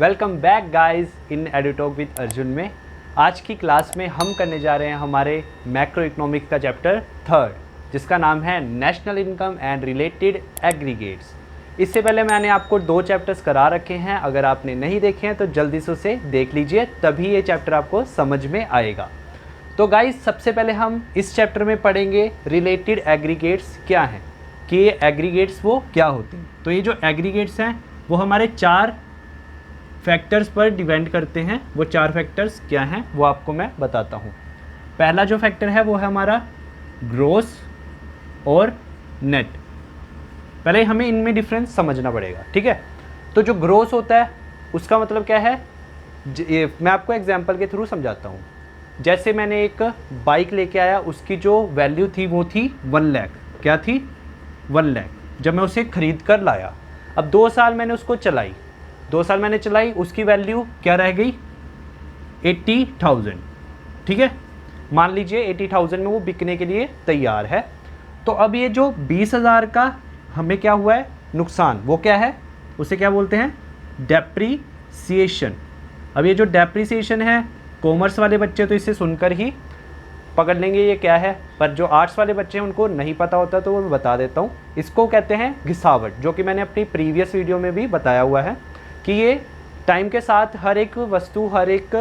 Welcome back guys in EduTok with Arjun में। आज की क्लास में हम करने जा रहे हैं हमारे मैक्रो इकोनॉमिक्स का चैप्टर 3 जिसका नाम है national income and related aggregates. इससे पहले मैंने आपको 2 चैप्टर्स करा रखे हैं, अगर आपने नहीं देखे हैं तो जल्दी से उसे देख लीजिए, तभी ये चैप्टर आपको समझ में आएगा। तो गाइस सबसे पहले हम इस चैप्टर में पढ़ेंगे रिलेटेड एग्रीगेट्स क्या हैं, कि ये एग्रीगेट्स वो क्या होते हैं। तो ये जो एग्रीगेट्स हैं वो हमारे 4 फैक्टर्स पर डिपेंड करते हैं। वो 4 फैक्टर्स क्या हैं वो आपको मैं बताता हूँ। पहला जो फैक्टर है वो है हमारा ग्रोस और नेट। पहले हमें इनमें डिफरेंस समझना पड़ेगा, ठीक है। तो जो ग्रोस होता है उसका मतलब क्या है, मैं आपको एग्जांपल के थ्रू समझाता हूँ। जैसे मैंने एक बाइक लेके आया, उसकी जो वैल्यू थी वो थी 1 लाख। क्या थी? 1 लाख। जब मैं उसे खरीद कर लाया, अब 2 साल मैंने उसको चलाई, 2 साल मैंने चलाई, उसकी वैल्यू क्या रह गई? 80,000, ठीक है। मान लीजिए 80,000 में वो बिकने के लिए तैयार है। तो अब ये जो 20,000 का हमें क्या हुआ है नुकसान, वो क्या है? उसे क्या बोलते हैं? डेप्रीसिएशन। अब ये जो डेप्रीसिएशन है, कॉमर्स वाले बच्चे तो इसे सुनकर ही पकड़ लेंगे ये क्या है, पर जो आर्ट्स वाले बच्चे हैं उनको नहीं पता होता, तो वो मैं बता देता हूँ। इसको कहते हैं घिसावट, जो कि मैंने अपनी प्रीवियस वीडियो में भी बताया हुआ है कि ये टाइम के साथ हर एक वस्तु, हर एक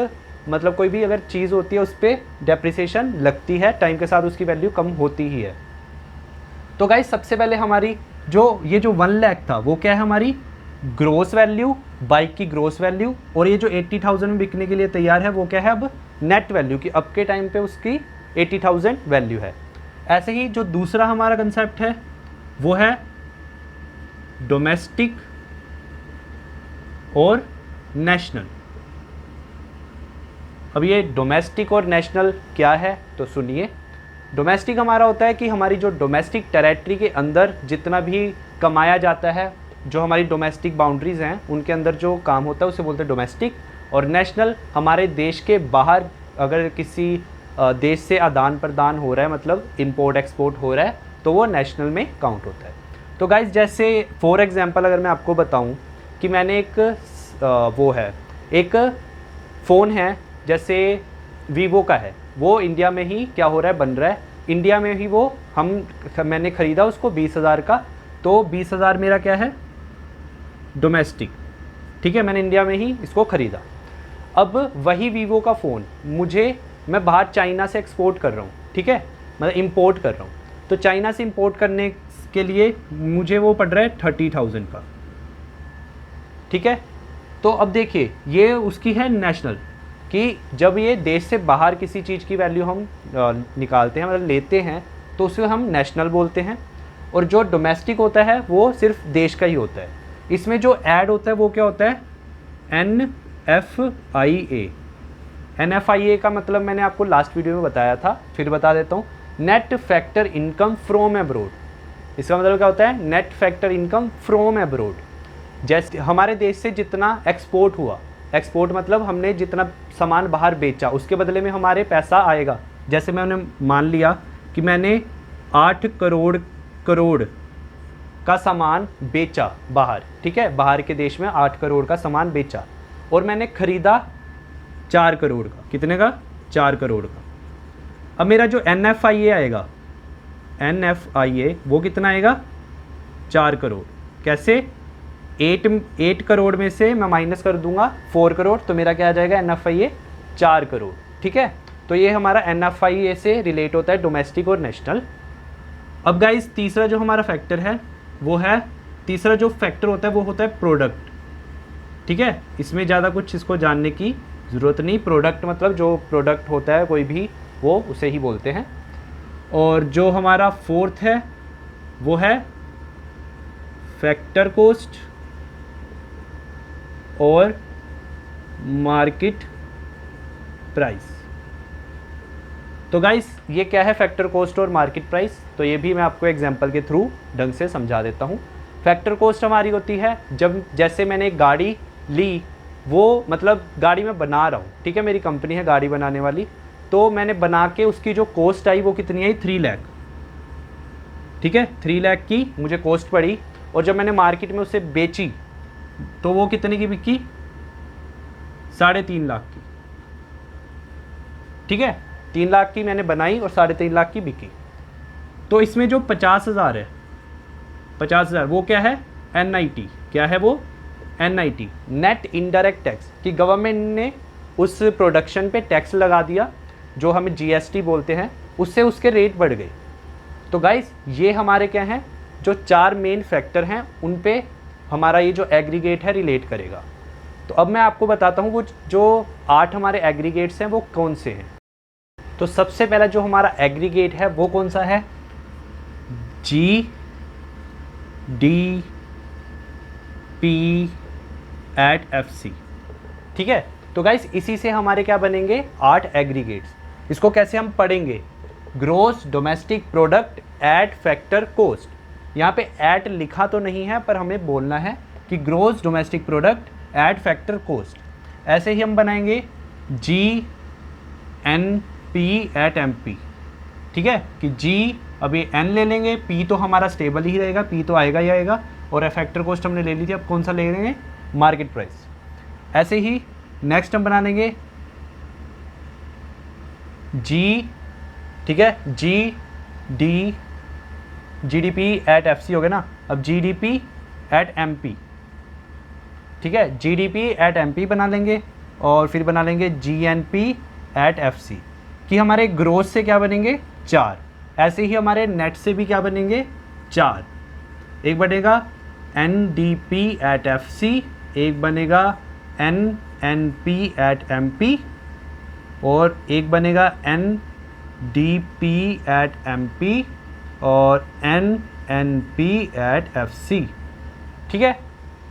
मतलब कोई भी अगर चीज़ होती है उस पर डेप्रिसिएशन लगती है, टाइम के साथ उसकी वैल्यू कम होती ही है। तो गाइस सबसे पहले हमारी ये जो 1 लाख था वो क्या है? हमारी ग्रोस वैल्यू, बाइक की ग्रोस वैल्यू। और ये जो 80,000 में बिकने के लिए तैयार है वो क्या है? अब नेट वैल्यू की, अब के टाइम पे उसकी 80,000 वैल्यू है। ऐसे ही जो दूसरा हमारा कंसेप्ट है वो है डोमेस्टिक और नेशनल। अब ये डोमेस्टिक और नेशनल क्या है तो सुनिए। डोमेस्टिक हमारा होता है कि हमारी जो डोमेस्टिक टेरिटरी के अंदर जितना भी कमाया जाता है, जो हमारी डोमेस्टिक बाउंड्रीज़ हैं उनके अंदर जो काम होता है उसे बोलते हैं डोमेस्टिक। और नेशनल हमारे देश के बाहर अगर किसी देश से आदान प्रदान हो रहा है, मतलब इंपोर्ट एक्सपोर्ट हो रहा है, तो वो नेशनल में काउंट होता है। तो गाइज जैसे फॉर एग्जांपल अगर मैं आपको बताऊं कि मैंने एक फ़ोन है, जैसे वीवो का है, वो इंडिया में ही क्या हो रहा है, बन रहा है इंडिया में ही। वो मैंने ख़रीदा उसको 20,000 का, तो 20,000 मेरा क्या है? डोमेस्टिक, ठीक है। मैंने इंडिया में ही इसको ख़रीदा। अब वही वीवो का फ़ोन मैं बाहर चाइना से एक्सपोर्ट कर रहा हूँ, ठीक है, मतलब इंपोर्ट कर रहा हूँ। तो चाइना से इंपोर्ट करने के लिए मुझे वो पड़ रहा है 30,000 का, ठीक है। तो अब देखिए ये उसकी है नेशनल, कि जब ये देश से बाहर किसी चीज़ की वैल्यू हम निकालते हैं, मतलब लेते हैं, तो उसे हम नेशनल बोलते हैं। और जो डोमेस्टिक होता है वो सिर्फ देश का ही होता है। इसमें जो ऐड होता है वो क्या होता है? NFIA। NFIA का मतलब मैंने आपको लास्ट वीडियो में बताया था, फिर बता देता हूँ। Net factor income from abroad. इसका मतलब क्या होता है? Net factor income from abroad. जैसे हमारे देश से जितना एक्सपोर्ट हुआ, एक्सपोर्ट मतलब हमने जितना सामान बाहर बेचा, उसके बदले में हमारे पैसा आएगा। जैसे मैंने मान लिया कि मैंने 8 करोड़ का सामान बेचा बाहर, ठीक है, बाहर के देश में 8 करोड़ का सामान बेचा, और मैंने ख़रीदा 4 करोड़ का। कितने का? 4 करोड़ का। अब मेरा जो NFIA आएगा, NFIA वो कितना आएगा? 4 करोड़। कैसे? 8 करोड़ में से मैं माइनस कर दूंगा 4 करोड़, तो मेरा क्या आ जाएगा? NFIA 4 करोड़, ठीक है। तो ये हमारा NFIA से रिलेट होता है डोमेस्टिक और नेशनल। अब गाइस तीसरा जो हमारा फैक्टर है वो है, तीसरा जो फैक्टर होता है वो होता है प्रोडक्ट, ठीक है। इसमें ज़्यादा कुछ इसको जानने की ज़रूरत नहीं। प्रोडक्ट मतलब जो प्रोडक्ट होता है कोई भी, वो उसे ही बोलते हैं। और जो हमारा फोर्थ है वो है फैक्टर कॉस्ट और मार्केट प्राइस। तो गाइस ये क्या है फैक्टर कॉस्ट और मार्केट प्राइस? तो ये भी मैं आपको एग्जांपल के थ्रू ढंग से समझा देता हूँ। फैक्टर कॉस्ट हमारी होती है जब जैसे मैंने एक गाड़ी ली, वो मतलब गाड़ी मैं बना रहा हूँ, ठीक है, मेरी कंपनी है गाड़ी बनाने वाली, तो मैंने बना के उसकी जो कॉस्ट आई वो कितनी आई? 3 लाख, ठीक है। 3 लाख की मुझे कॉस्ट पड़ी, और जब मैंने मार्केट में उसे बेची तो वो कितने की बिकी? 3.5 लाख की, ठीक है। 3 लाख की मैंने बनाई और 3.5 लाख की बिकी। तो इसमें जो 50,000 है, 50,000 वो क्या है, NIT, क्या है वो, NIT, नेट इनडायरेक्ट टैक्स, कि गवर्नमेंट ने उस प्रोडक्शन पे टैक्स लगा दिया जो हमें GST बोलते हैं, उससे उसके रेट बढ़ गए। तो गाइस ये हमारे क्या हैं, जो 4 मेन फैक्टर हैं उन पे हमारा ये जो एग्रीगेट है रिलेट करेगा। तो अब मैं आपको बताता हूँ वो जो 8 हमारे एग्रीगेट्स हैं वो कौन से हैं। तो सबसे पहला जो हमारा एग्रीगेट है वो कौन सा है, GDP@FC, ठीक है। तो गाइस इसी से हमारे क्या बनेंगे, 8 एग्रीगेट्स। इसको कैसे हम पढ़ेंगे, gross domestic product at factor cost. यहाँ पे एट लिखा तो नहीं है पर हमें बोलना है कि gross domestic product at factor cost. ऐसे ही हम बनाएंगे GNP@MP, ठीक है, कि G अब ये N ले लेंगे, P तो हमारा स्टेबल ही रहेगा, P तो आएगा ही आएगा, और फैक्टर कॉस्ट हमने ले ली थी, अब कौन सा ले लेंगे, मार्केट प्राइस। ऐसे ही नेक्स्ट हम बना लेंगे G, ठीक है, GDP@FC हो गया ना। अब GDP@MP, ठीक है, GDP@MP बना लेंगे, और फिर बना लेंगे GNP@FC, कि हमारे ग्रोथ से क्या बनेंगे, 4। ऐसे ही हमारे नेट से भी क्या बनेंगे, 4। एक बनेगा NDP@FC, एक बनेगा NNP@MP, और एक बनेगा NDP@MP और NNP@FC, ठीक है।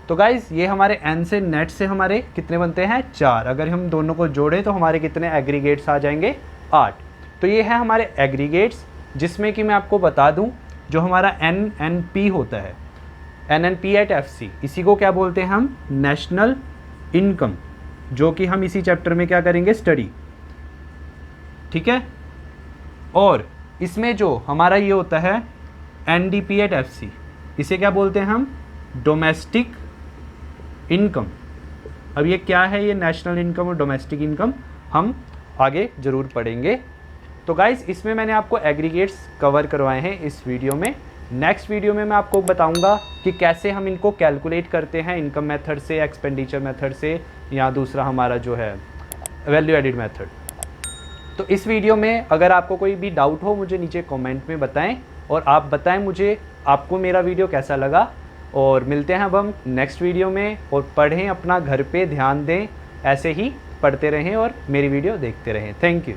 तो गाइज़ ये हमारे N से नेट से हमारे कितने बनते हैं, 4। अगर हम दोनों को जोड़ें तो हमारे कितने एग्रीगेट्स आ जाएंगे, 8। तो ये है हमारे एग्रीगेट्स, जिसमें कि मैं आपको बता दूं जो हमारा NNP होता है, NNP@FC, इसी को क्या बोलते हैं हम, नेशनल इनकम, जो कि हम इसी चैप्टर में क्या करेंगे, स्टडी, ठीक है। और इसमें जो हमारा ये होता है NDP@FC, इसे क्या बोलते हैं हम, डोमेस्टिक इनकम। अब ये क्या है, ये नेशनल इनकम और डोमेस्टिक इनकम हम आगे ज़रूर पढ़ेंगे। तो गाइस इसमें मैंने आपको एग्रीगेट्स कवर करवाए हैं इस वीडियो में। नेक्स्ट वीडियो में मैं आपको बताऊंगा कि कैसे हम इनको कैलकुलेट करते हैं, इनकम मेथड से, एक्सपेंडिचर मेथड से, या दूसरा हमारा जो है वैल्यू एडिड मेथड। तो इस वीडियो में अगर आपको कोई भी डाउट हो मुझे नीचे कमेंट में बताएं, और आप बताएं मुझे आपको मेरा वीडियो कैसा लगा। और मिलते हैं अब हम नेक्स्ट वीडियो में, और पढ़ें, अपना घर पे ध्यान दें, ऐसे ही पढ़ते रहें और मेरी वीडियो देखते रहें। Thank you.